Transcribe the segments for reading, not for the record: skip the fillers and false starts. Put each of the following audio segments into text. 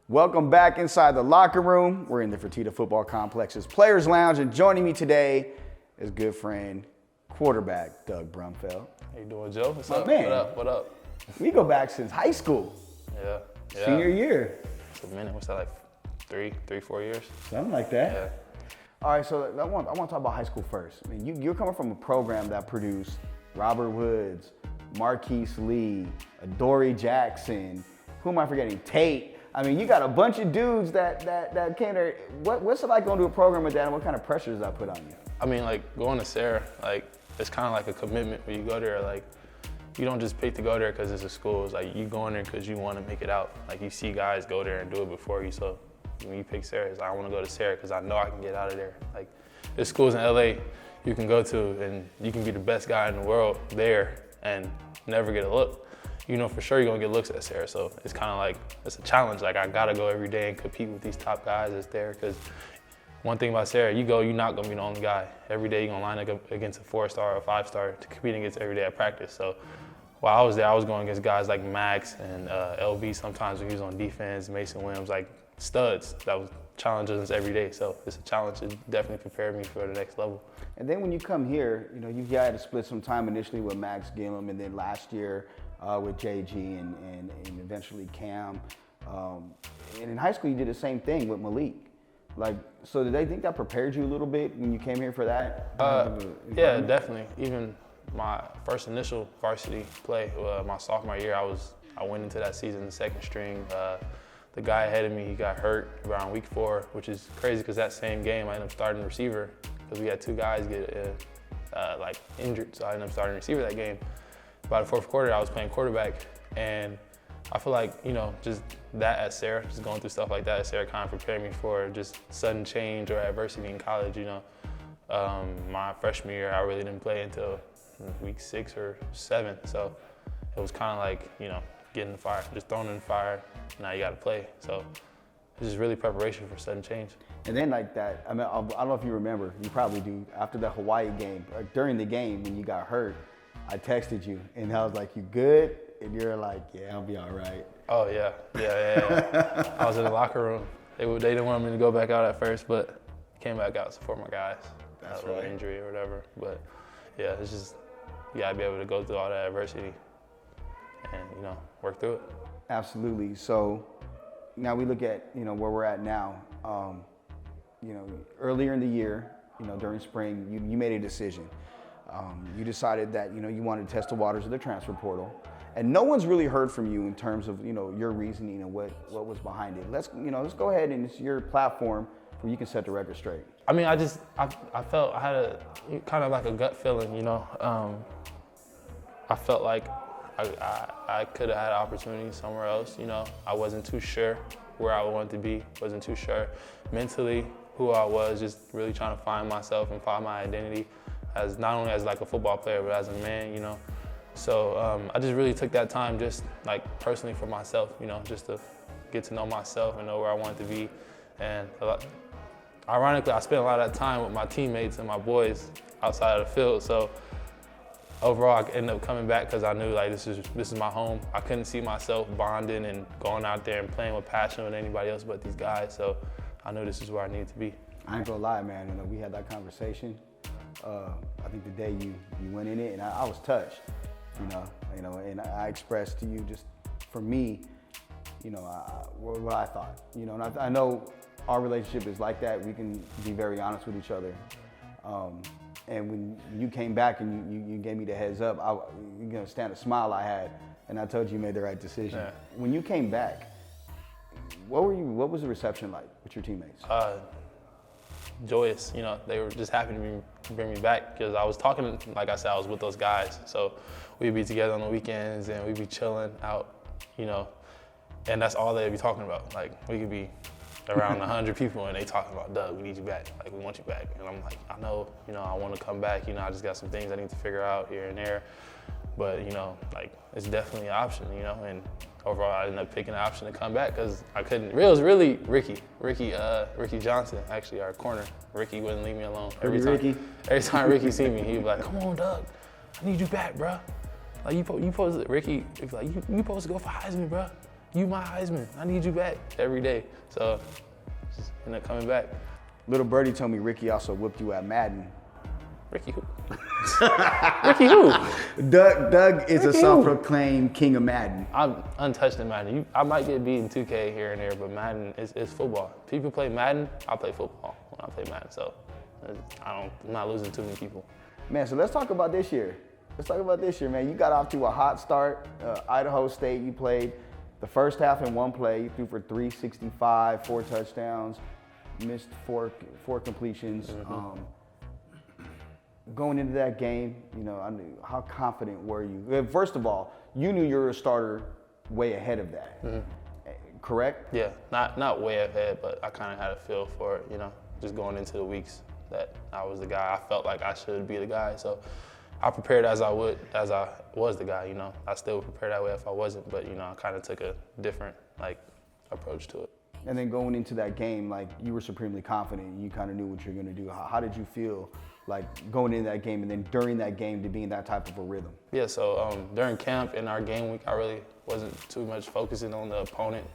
Welcome back inside the locker room. We're in the Fertitta Football Complex's Players Lounge, and joining me today is good friend, quarterback Doug Brumfield. How you doing, Joe? What's My up? man. What up? What up? We go back since high school, Yeah. senior year, It's a minute. What's that, like 4 years? something like that. Yeah. All right, so I want to talk about high school first. I mean, you're coming from a program that produced Robert Woods, Marquise Lee, Adoree Jackson. Who am I forgetting? Tate. I mean, you got a bunch of dudes that came there. What's it like going to a program with that, and what kind of pressure does that put on you? I mean, like, going to Sarah, like, it's kind of like a commitment when you go there. Like, you don't just pick to go there because it's a school. It's like you going there because you want to make it out. Like, you see guys go there and do it before you. So when you pick Sarah, it's like, I want to go to Sarah because I know I can get out of there. Like, there's schools in LA you can go to and you can be the best guy in the world there and never get a look. You know for sure you're gonna get looks at Sarah, so it's kind of like, it's a challenge. Like, I gotta go every day and compete with these top guys that's there, because one thing about Sarah, you go, you're not gonna be the only guy. Every day you're gonna line up against a 4-star or 5-star to compete against every day at practice. So while I was there, I was going against guys like Max and LV sometimes when he was on defense, Mason Williams, like studs that was challenging us every day. So it's a challenge to definitely prepare me for the next level. And then when you come here, you know, you had to split some time initially with Max Gillum, and then last year with JG and eventually Cam. And in high school, you did the same thing with Malik. Like, so did they think that prepared you a little bit when you came here for that? Yeah, definitely. Even my first initial varsity play, my sophomore year, I went into that season the second string. The guy ahead of me, he got hurt around week 4, which is crazy because that same game I ended up starting receiver because we had 2 guys get like injured, so I ended up starting receiver that game. By the 4th quarter, I was playing quarterback, and I feel like, you know, just that at Sarah, just going through stuff like that at Sarah kind of prepared me for just sudden change or adversity in college, you know. My freshman year, I really didn't play until week 6 or 7, so it was kind of like, you know, getting the fire, just thrown in the fire, now you got to play. So it's just really preparation for sudden change. And then like that, I mean, I don't know if you remember, you probably do, after the Hawaii game, or during the game when you got hurt, I texted you and I was like, you good? And you're like, yeah, I'll be all right. Oh yeah. I was in the locker room. They didn't want me to go back out at first, but came back out to support my guys. That's right. right. Injury or whatever, but yeah, it's just, you gotta be able to go through all that adversity and, you know, work through it. Absolutely. So now we look at, you know, where we're at now. You know, earlier in the year, you know, during spring, you made a decision. You decided that, you know, you wanted to test the waters of the transfer portal, and no one's really heard from you in terms of, you know, your reasoning and what was behind it. Let's go ahead, and it's your platform where you can set the record straight. I mean, I felt I had a kind of like a gut feeling, you know. I felt like I could have had an opportunity somewhere else, you know. I wasn't too sure where I wanted to be, wasn't too sure mentally who I was, just really trying to find myself and find my identity as not only as like a football player, but as a man, you know. So I just really took that time just like personally for myself, you know, just to get to know myself and know where I wanted to be. And ironically, I spent a lot of that time with my teammates and my boys outside of the field. So overall, I ended up coming back because I knew like this is my home. I couldn't see myself bonding and going out there and playing with passion with anybody else but these guys. So I knew this is where I needed to be. I ain't gonna lie, man. You know, we had that conversation. I think the day you went in it, and I was touched. You know, and I expressed to you just, for me, you know, what I thought. You know, and I know our relationship is like that. We can be very honest with each other. And when you came back and you gave me the heads up, you're gonna stand a smile I had, and I told you made the right decision. Yeah. When you came back, what was the reception like with your teammates? Joyous, you know, they were just happy to bring me back because I was talking, like I said, I was with those guys. So we'd be together on the weekends and we'd be chilling out, you know, and that's all they'd be talking about. Like, we could be around 100 people and they talking about, Doug, we need you back. Like, we want you back. And I'm like, I know, you know, I want to come back. You know, I just got some things I need to figure out here and there. But, you know, like, it's definitely an option, you know, and overall I ended up picking the option to come back because I couldn't. It was really Ricky Johnson, actually, our corner. Ricky wouldn't leave me alone. Every time Ricky see me, he'd be like, come on, Doug, I need you back, bro. Like, Ricky, he'd be like, you supposed to go for Heisman, bro. you my Heisman. I need you back every day. So just end up coming back. Little birdie told me Ricky also whipped you at Madden. Ricky who? Ricky who? Doug is Ricky a who? self-proclaimed king of Madden. I'm untouched in Madden. I might get beaten 2K here and there, but Madden is football. People play Madden, I play football when I play Madden. So I'm not losing too many people. Man, so let's talk about this year. Man. You got off to a hot start. Idaho State, you played the first half in one play. You threw for 365, 4 touchdowns, missed four completions. Mm-hmm. Going into that game, how confident were you? First of all, you knew you were a starter way ahead of that, correct? Yeah, not way ahead, but I kind of had a feel for it, just going into the weeks that I was the guy. I felt like I should be the guy, so I prepared as I was the guy, I still would prepare that way if I wasn't, but, I kind of took a different, approach to it. And then going into that game, you were supremely confident, you kind of knew what you were going to do. How did you feel going into that game and then during that game to be in that type of a rhythm? Yeah, so during camp and our game week, I really wasn't too much focusing on the opponent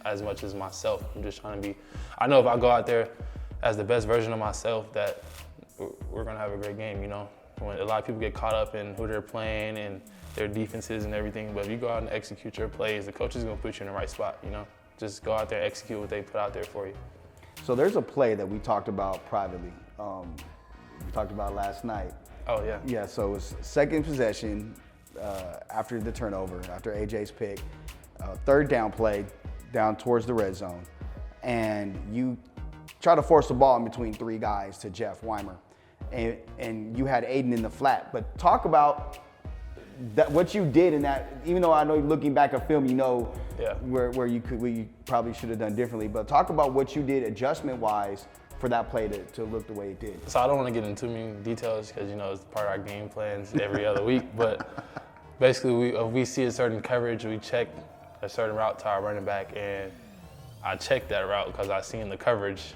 as much as myself. I'm just trying to be, I know if I go out there as the best version of myself that we're gonna have a great game, When a lot of people get caught up in who they're playing and their defenses and everything, but if you go out and execute your plays, the coach is gonna put you in the right spot, Just go out there and execute what they put out there for you. So there's a play that we talked about privately. We talked about last night. Oh, yeah. Yeah, so it was second possession after the turnover, after AJ's pick, third down play down towards the red zone, and you try to force the ball in between 3 guys to Jeff Weimer, and you had Aiden in the flat. But talk about what you did in that, even though I know looking back at film, yeah. where you probably should have done differently, but talk about what you did adjustment-wise for that play to look the way it did. So I don't want to get into too many details because, it's part of our game plans every other week. But basically, if we see a certain coverage, we check a certain route to our running back. And I checked that route because I seen the coverage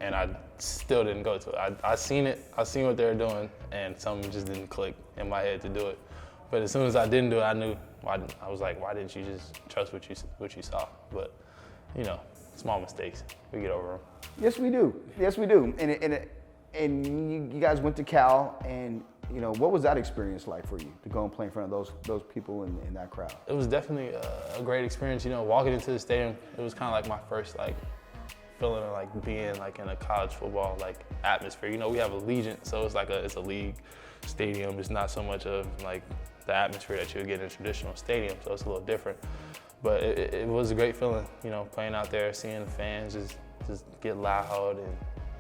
and I still didn't go to it. I seen it, I seen what they were doing, and something just didn't click in my head to do it. But as soon as I didn't do it, I knew, I was like, why didn't you just trust what you saw? But, small mistakes, we get over them. Yes, we do. And you guys went to Cal, and what was that experience like for you to go and play in front of those people in that crowd? It was definitely a great experience. Walking into the stadium, it was kind of like my first feeling of being in a college football atmosphere. We have Allegiant, so it's a league stadium. It's not so much of the atmosphere that you would get in a traditional stadium, so it's a little different. But it was a great feeling, playing out there, seeing the fans just get loud and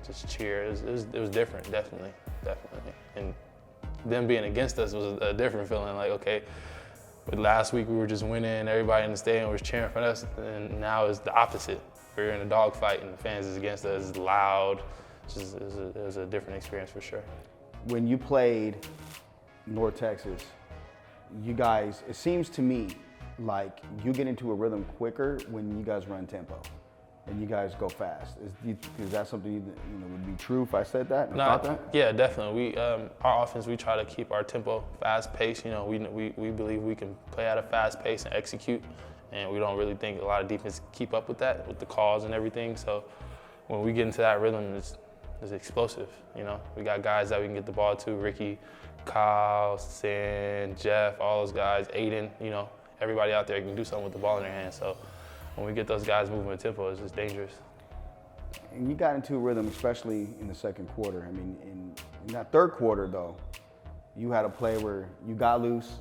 just cheer. It was different, definitely. And them being against us was a different feeling. Okay, but last week we were just winning, everybody in the stadium was cheering for us, and now it's the opposite. We're in a dogfight and the fans is against us, it's loud. It was a different experience for sure. When you played North Texas, you guys, it seems to me like you get into a rhythm quicker when you guys run tempo and you guys go fast. Is that something would be true if I said that? No, yeah, definitely. Our offense, we try to keep our tempo fast pace. We believe we can play at a fast pace and execute, and we don't really think a lot of defense keep up with that, with the calls and everything. So when we get into that rhythm, it's explosive. We got guys that we can get the ball to: Ricky, Kyle, Sin, Jeff, all those guys, Aiden. Everybody out there can do something with the ball in their hands. So when we get those guys moving with tempo, it's just dangerous. And you got into a rhythm, especially in the second quarter. I mean, in that third quarter, though, you had a play where you got loose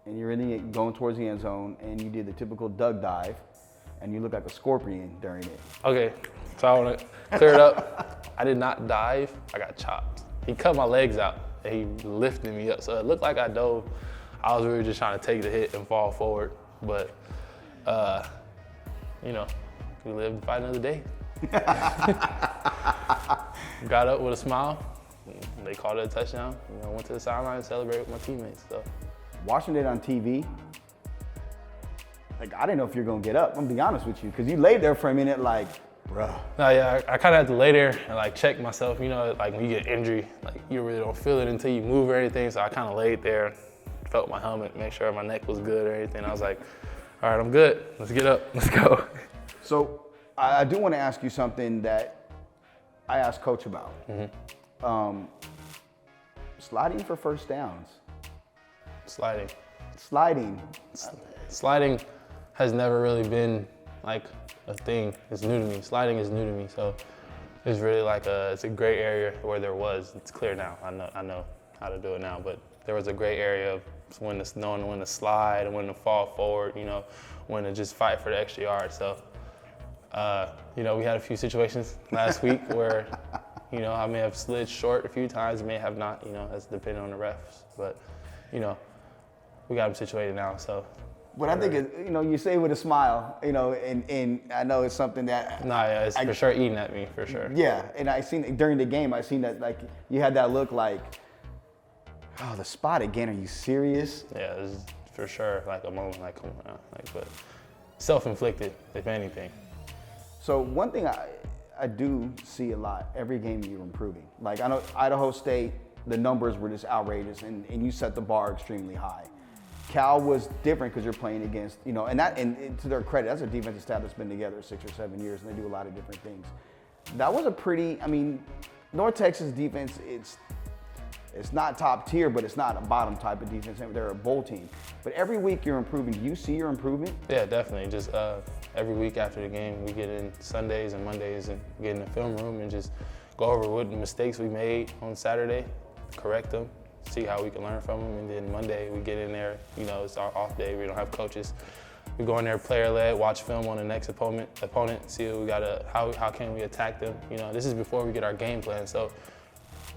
and you're going towards the end zone, and you did the typical Doug dive, and you looked like a scorpion during it. Okay, so I want to clear it up. I did not dive. I got chopped. He cut my legs out, and he lifted me up. So it looked like I dove. I was really just trying to take the hit and fall forward, but we live to fight another day. Got up with a smile. They called it a touchdown. Went to the sideline and celebrated with my teammates. So, watching it on TV, I didn't know if you're gonna get up. I'm gonna be honest with you, because you laid there for a minute, bruh. No, yeah, I kind of had to lay there and check myself. When you get injury, you really don't feel it until you move or anything. So I kind of laid there, felt my helmet, make sure my neck was good or anything. I was like, All right, I'm good. Let's get up. Let's go. So I do want to ask you something that I asked Coach about. Sliding for first downs. Sliding. Sliding has never really been like a thing. It's new to me. Sliding is new to me. So it's really like it's a gray area where there was. It's clear now. I know how to do it now, but there was a gray area of knowing when to slide and when to fall forward, you know, when to just fight for the extra yard. So, you know, we had a few situations last week where, you know, I may have slid short a few times, may have not, you know, that's depending on the refs. But, you know, we got them situated now, so. But I think, you know, you say it with a smile, you know, and I know it's something that. Nah, yeah, it's for sure eating at me, for sure. Yeah, and I seen during the game, I seen that, like, you had that look like, oh, the spot again, are you serious? Yeah, it was for sure like a moment, like, come on, like, but self-inflicted, if anything. So one thing I do see a lot, every game you're improving. Like, I know Idaho State, the numbers were just outrageous, and you set the bar extremely high. Cal was different because you're playing against, you know, and to their credit, that's a defensive staff that's been together 6 or 7 years, and they do a lot of different things. That was a pretty, I mean, North Texas defense, it's not top tier, but it's not a bottom type of defense. They're a bowl team. But every week you're improving. Do you see your improvement? Yeah, definitely. Just every week after the game, we get in Sundays and Mondays and get in the film room and just go over what the mistakes we made on Saturday, correct them, see how we can learn from them. And then Monday we get in there, you know, it's our off day. We don't have coaches. We go in there player-led, watch film on the next opponent, see what we gotta, how can we attack them. You know, this is before we get our game plan. So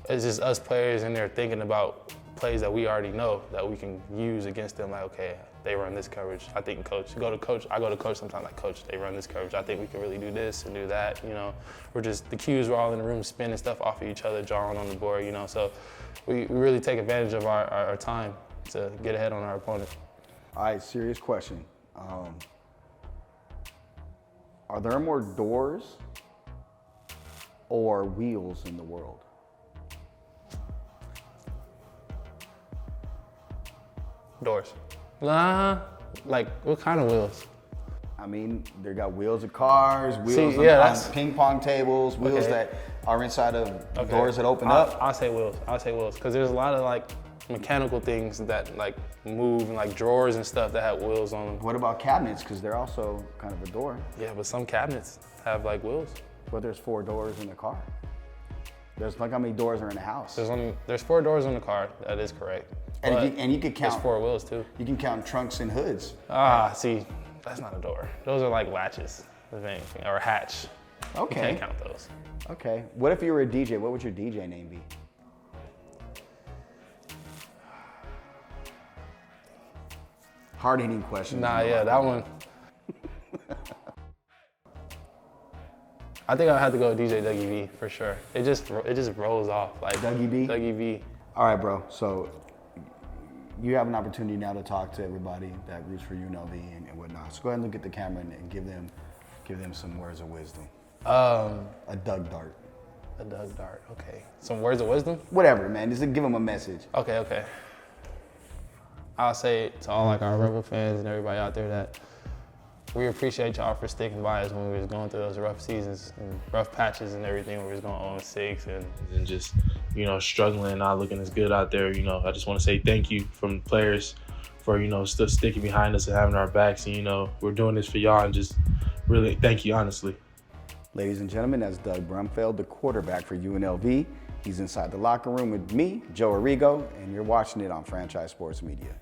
it's just us players in there thinking about plays that we already know that we can use against them. Like, okay, they run this coverage. I think I go to coach sometimes, like, coach, they run this coverage. I think we can really do this and do that. You know, the cues, we're all in the room spinning stuff off of each other, drawing on the board, you know. So we really take advantage of our time to get ahead on our opponent. All right, serious question. Are there more doors or wheels in the world? Doors. Like, what kind of wheels? I mean, they got wheels of cars, wheels on ping pong tables, wheels that are inside of doors that open up. I'll say wheels, because there's a lot of like mechanical things that like move, and like drawers and stuff that have wheels on them. What about cabinets? Because they're also kind of a door. Yeah, but some cabinets have like wheels. But there's 4 doors in the car. There's like how many doors are in the house? There's 4 doors in the car. That is correct. And you could count. There's 4 wheels too. You can count trunks and hoods. See, that's not a door. Those are like latches, if anything, or a hatch. Okay. You can't count those. Okay. What if you were a DJ? What would your DJ name be? Hard-hitting question. Nah, yeah, that one. I think I have to go with DJ Dougie V for sure. It just rolls off like Dougie V. Dougie V. All right, bro. So you have an opportunity now to talk to everybody that roots for UNLV and whatnot. So go ahead and look at the camera and give them some words of wisdom. A Doug Dart. A Doug Dart. Okay. Some words of wisdom. Whatever, man. Just give them a message. Okay. I'll say to all like our Rebel fans and everybody out there that we appreciate y'all for sticking by us when we was going through those rough seasons and rough patches and everything. We was going 0-6 and just, you know, struggling and not looking as good out there. You know, I just want to say thank you from the players for, you know, still sticking behind us and having our backs. And, you know, we're doing this for y'all and just really thank you, honestly. Ladies and gentlemen, that's Doug Brumfield, the quarterback for UNLV. He's inside the locker room with me, Joe Arrigo, and you're watching it on Franchise Sports Media.